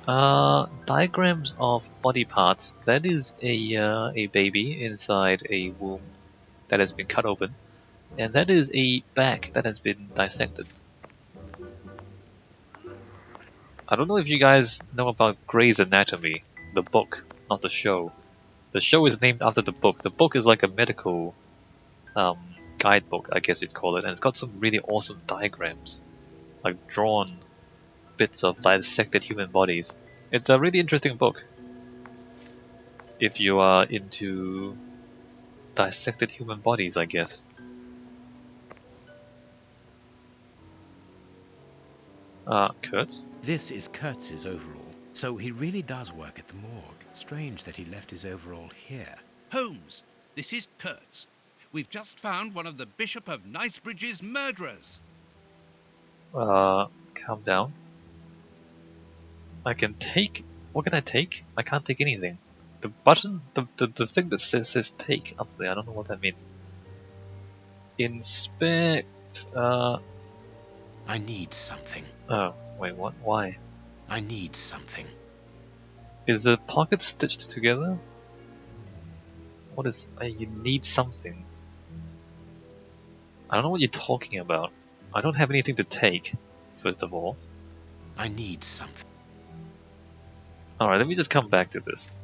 Diagrams of body parts. That is a baby inside a womb that has been cut open, and that is a back that has been dissected. I don't know if you guys know about Grey's Anatomy, the book, not the show. The show is named after the book. The book is like a medical um, guidebook, I guess you'd call it, and it's got some really awesome diagrams, like drawn bits of dissected human bodies. It's a really interesting book if you are into dissected human bodies, I guess. Kurtz? This is Kurtz's overall, so he really does work at the morgue. Strange that he left his overall here. Holmes, this is Kurtz. We've just found one of the Bishop of Nicebridge's murderers. Calm down. I can take... What can I take? I can't take anything. The button, the thing that says take up there, I don't know what that means. Inspect, I need something. Oh, wait, what? Why? I need something. Is the pocket stitched together? What is... you need something. I don't know what you're talking about. I don't have anything to take, first of all. I need something. Alright, let me just come back to this.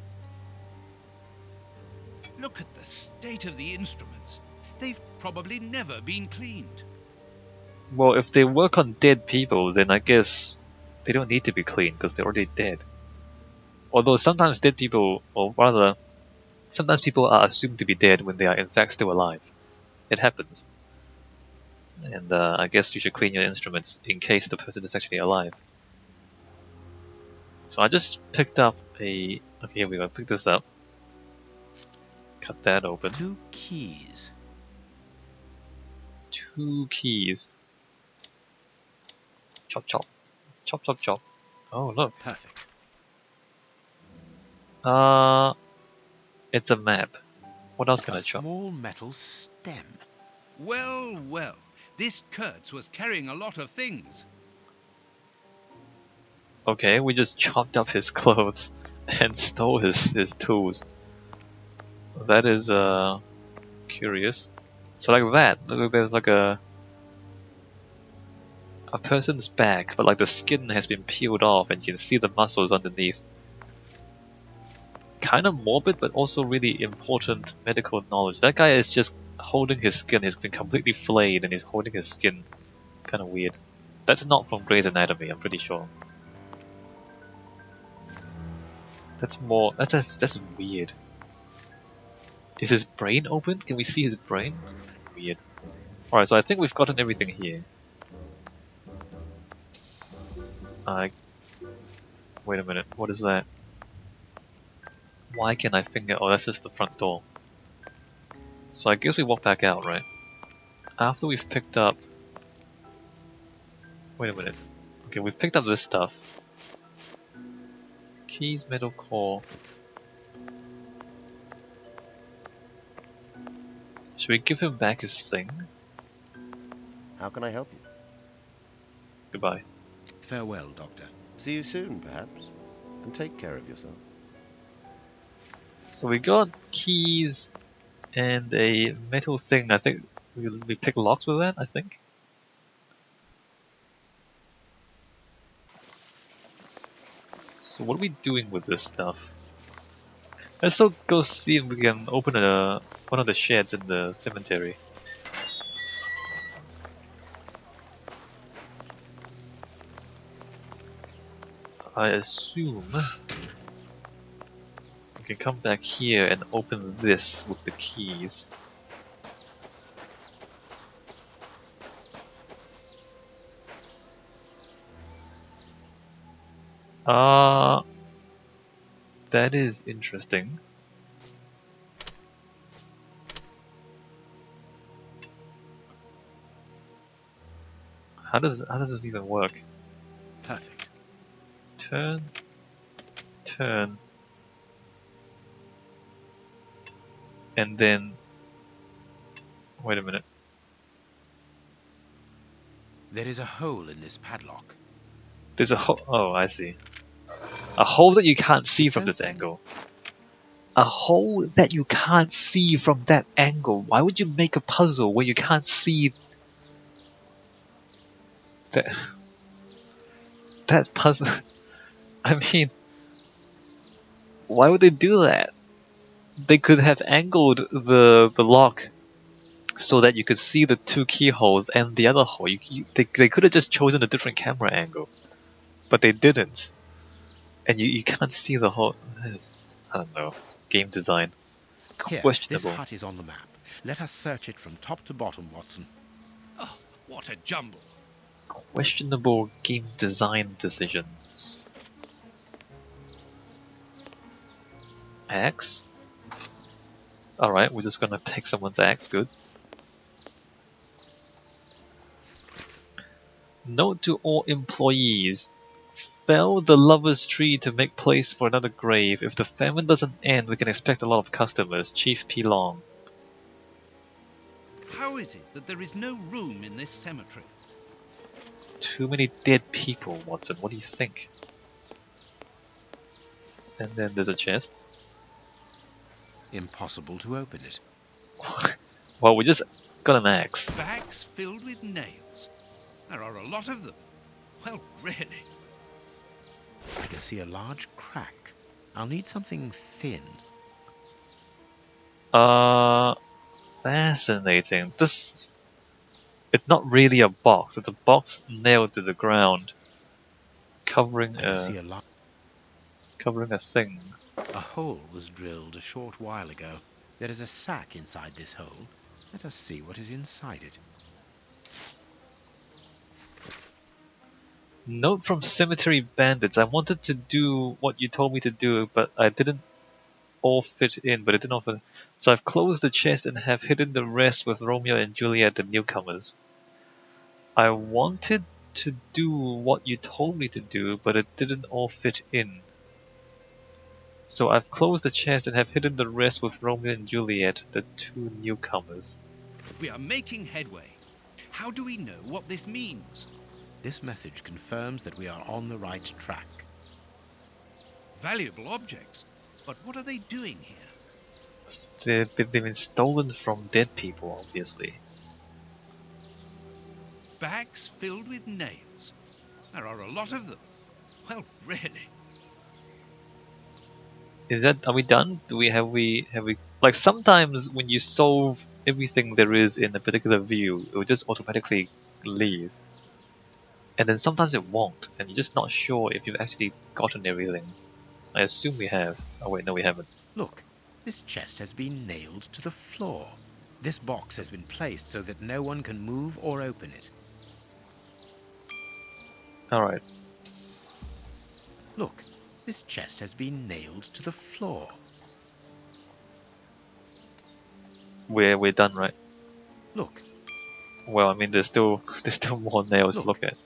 Look at the state of the instruments. They've probably never been cleaned. Well, if they work on dead people, then I guess they don't need to be cleaned because they're already dead. Although sometimes dead people, or rather, sometimes people are assumed to be dead when they are in fact still alive. It happens. And I guess you should clean your instruments in case the person is actually alive. So I just picked up a... Okay, here we go. Pick this up. Cut that open. 2 keys. 2 keys. Chop chop. Chop chop chop. Oh, look. Perfect. It's a map. What else can I A chop? small metal stem. Well, well, this Kurtz was carrying a lot of things. Okay, we just chopped up his clothes and stole his tools. That is curious. So like that, look, there's like a person's back, but like the skin has been peeled off and you can see the muscles underneath. Kind of morbid, but also really important medical knowledge. That guy is just holding his skin. He's been completely flayed and he's holding his skin. Kind of weird. That's not from Grey's Anatomy, I'm pretty sure. That's more... That's weird. Is his brain open? Can we see his brain? Weird. Alright, so I think we've gotten everything here. Wait a minute, what is that? Why can I finger... Oh, that's just the front door. So I guess we walk back out, right? After we've picked up... Wait a minute. Okay, we've picked up this stuff. Keys, metal core. Should we give him back his thing? How can I help you? Goodbye. Farewell, Doctor. See you soon, perhaps. And take care of yourself. So we got keys and a metal thing. I think we pick locks with that, I think. So what are we doing with this stuff? Let's still go see if we can open one of the sheds in the cemetery. I assume we can come back here and open this with the keys. That is interesting. How does this even work? Perfect. Turn, turn, and then wait a minute. There is a hole in this padlock. There's a hole. Oh, I see. A hole that you can't see It's from this open. angle. A hole that you can't see from that angle. Why would you make a puzzle where you can't see that puzzle? I mean, why would they do that? They could have angled the lock so that you could see the two keyholes and the other hole. They could have just chosen a different camera angle, but they didn't. And you can't see the hole. I don't know. Game design. Here, this Questionable. hut is on the map. Let us search it from top to bottom, Watson. Oh, what a jumble. Questionable game design decisions. Axe? Alright, we're just gonna take someone's axe, good. Note to all employees. Fell the lover's tree to make place for another grave. If the famine doesn't end, we can expect a lot of customers. Chief P. Long. How is it that there is no room in this cemetery? Too many dead people, Watson. What do you think? And then there's a chest. Impossible to open it. Well, we just got an axe. Bags filled with nails. There are a lot of them. Well, really. I can see a large crack. I'll need something thin. Fascinating. It's not really a box. It's a box nailed to the ground, covering I can see a thing. A hole was drilled a short while ago. There is a sack inside this hole. Let us see what is inside it. Note from Cemetery Bandits. I wanted to do what you told me to do, but I didn't all fit in. But it didn't all fit. So I've closed the chest and have hidden the rest with Romeo and Juliet, the newcomers. I wanted to do what you told me to do, but it didn't all fit in. So I've closed the chest and have hidden the rest with Romeo and Juliet, the two newcomers. We are making headway. How do we know what this means? This message confirms that we are on the right track. Valuable objects. But what are they doing here? They've been stolen from dead people, obviously. Bags filled with nails. There are a lot of them. Well, really. Are we done? Have we like sometimes when you solve everything there is in a particular view, it will just automatically leave. And then sometimes it won't, and you're just not sure if you've actually gotten everything. I assume we have. Oh wait, no we haven't. Look, this chest has been nailed to the floor. This box has been placed so that no one can move or open it. Alright. Look, this chest has been nailed to the floor. We're done, right? Look. Well, I mean there's still more nails to look at.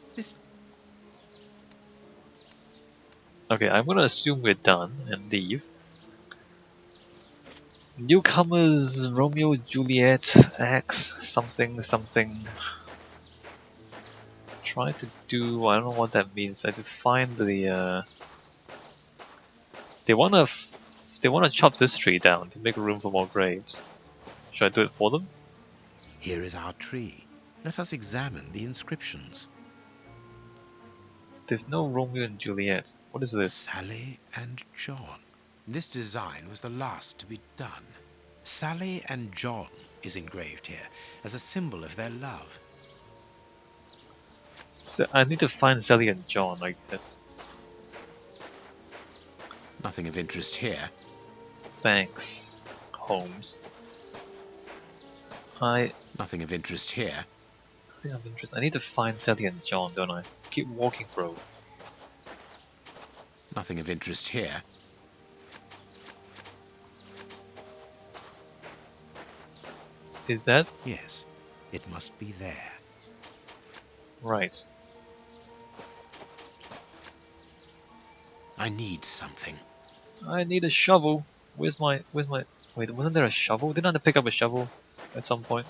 Okay, I'm gonna assume we're done and leave. Newcomers, Romeo, Juliet, Axe, something. Try to do. I don't know what that means. I have to find the. They wanna chop this tree down to make room for more graves. Should I do it for them? Here is our tree. Let us examine the inscriptions. There's no Romeo and Juliet. What is this? Sally and John. This design was the last to be done. Sally and John is engraved here as a symbol of their love. I need to find Sally and John, I guess. Nothing of interest here. Thanks, Holmes. Nothing of interest here. Nothing of interest. I need to find Sally and John, don't I? Keep walking, bro. Nothing of interest here. Is that? Yes, it must be there. Right. I need something. I need a shovel. Where's my... Wait, wasn't there a shovel? Didn't I have to pick up a shovel at some point?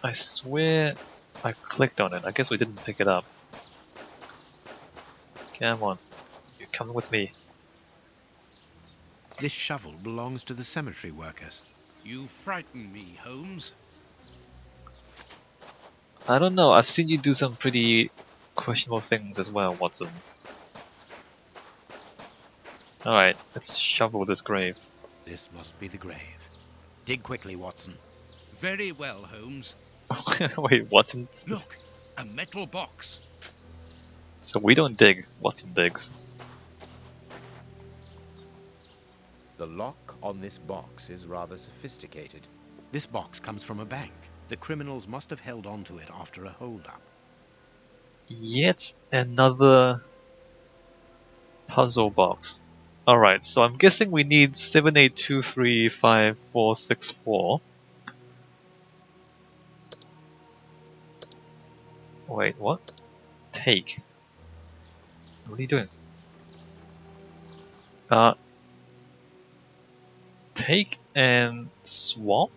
I swear I clicked on it. I guess we didn't pick it up. Come on. You Come with me. This shovel belongs to the cemetery workers. You frighten me, Holmes. I don't know, I've seen you do some pretty questionable things as well, Watson. Alright, let's shovel this grave. This must be the grave. Dig quickly, Watson. Very well, Holmes. Wait, Watson? Look, a metal box. So we don't dig, Watson digs. The lock on this box is rather sophisticated. This box comes from a bank. The criminals must have held onto it after a hold-up. Yet another puzzle box. Alright, so I'm guessing we need 78235464. Wait, what? Take. What are you doing? Take and swap?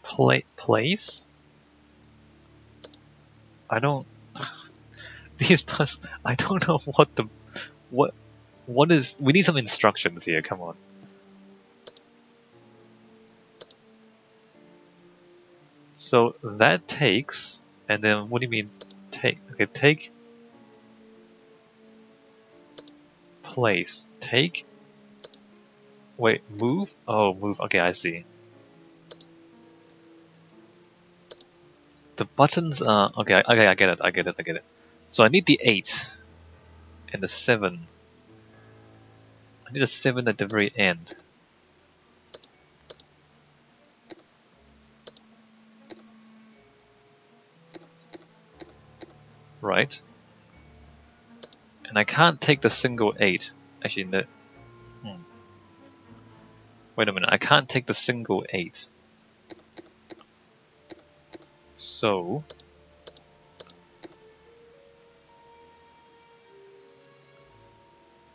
Place? I don't... These plus... I don't know what the... What is... We need some instructions here, come on. So that takes... And then what do you mean take? Okay, take... Place. Take... Wait, move? Oh, move. Okay, I see. The buttons are... Okay, I get it. So I need the 8 and the 7. I need a 7 at the very end. Right. And I can't take the single 8. Actually, no. Wait a minute, I can't take the single 8. So...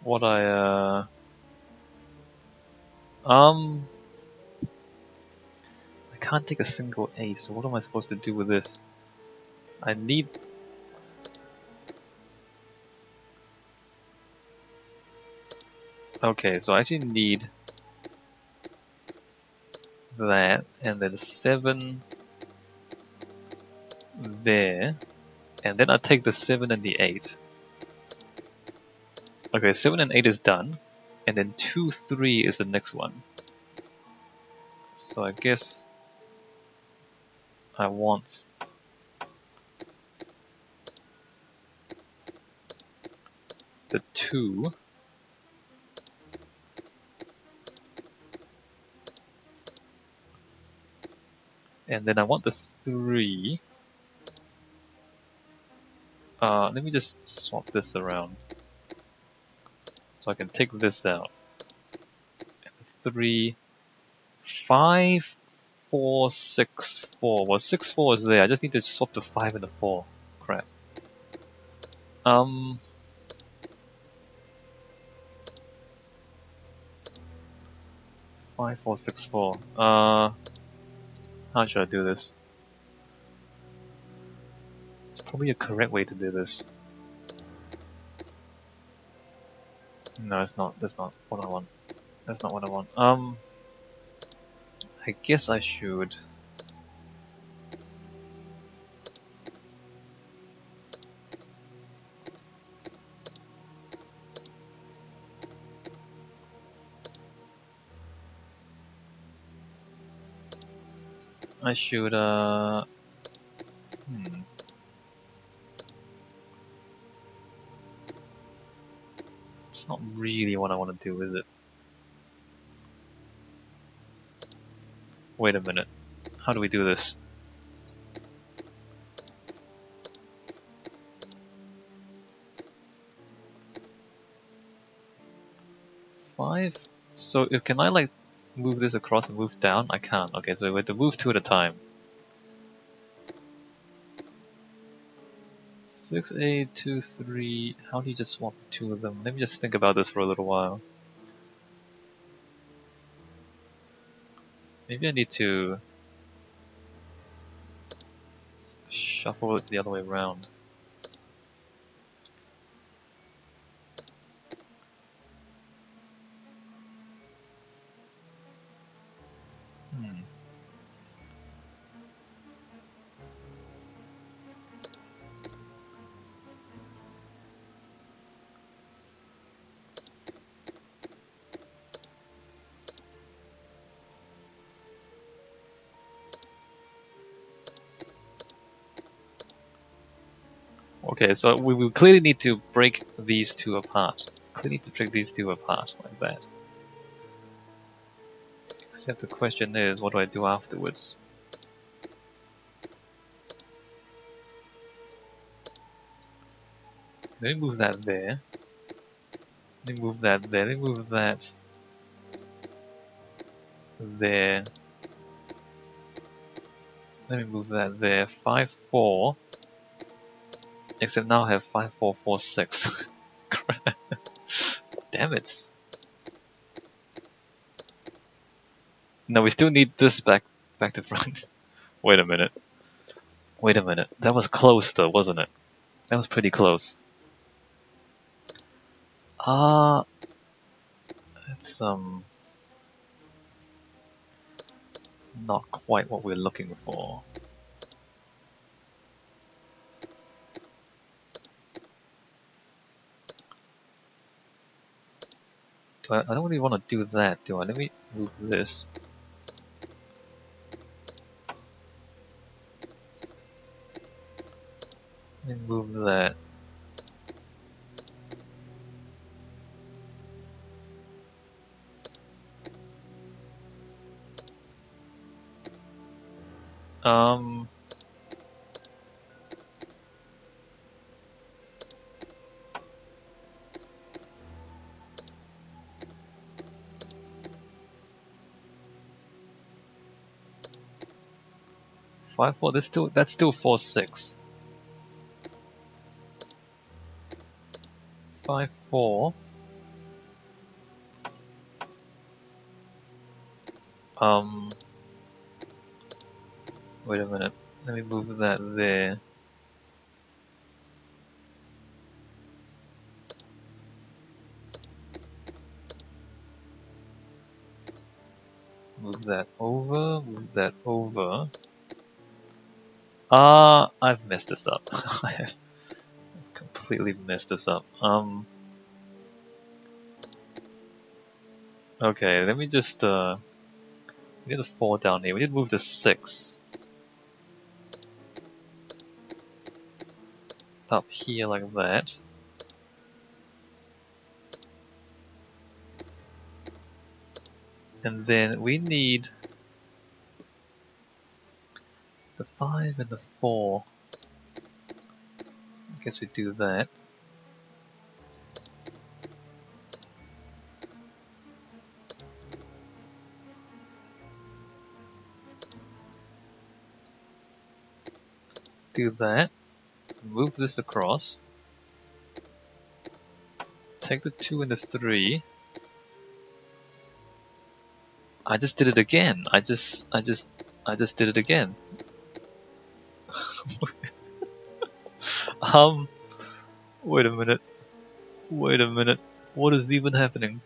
What I can't take a single 8, so what am I supposed to do with this? I need... Okay, so I actually need that, and then 7 there, and then I take the 7 and the 8. Okay, 7 and 8 is done, and then 2, 3 is the next one. So I guess I want the 2. And then I want the 3. Let me just swap this around. So I can take this out. And 3, 5, 4, 6, 4. Well, 6, 4 is there. I just need to swap the 5 and the 4. Crap. 5, 4, 6, 4. How should I do this? It's probably a correct way to do this. No, it's not. That's not what I want. That's not what I want. I guess I should. It's not really what I want to do, is it? Wait a minute. How do we do this? Five? So can I like move this across and move down? I can't. Okay, so we have to move 2 at a time. 6, 8, 2, 3. How do you just swap 2 of them? Let me just think about this for a little while. Maybe I need to shuffle it the other way around. Okay, so we will clearly need to break these two apart. Clearly need to break these two apart like that. Except the question is, what do I do afterwards? Let me move that there. Let me move that there. Let me move that there. Let me move that there. 5, 4. Except now I have 5, 4, 4, 6. Crap. Damn it. No, we still need this back to front. Wait a minute. Wait a minute. That was close though, wasn't it? That was pretty close. Ah, it's not quite what we're looking for. I don't really want to do that, do I? Let me move this. Let me move that. Um, 5, 4. That's still 4, 6. 5, 4. Wait a minute. Let me move that there. Move that over. Move that over. I've messed this up. I have completely messed this up. Okay, let me just, we need a 4 down here. We need to move the 6 up here like that. And then we need the 5 and the 4. I guess we do that. Do that. Move this across. Take the 2 and the 3. I just did it again. I just did it again. Wait a minute. Wait a minute. What is even happening?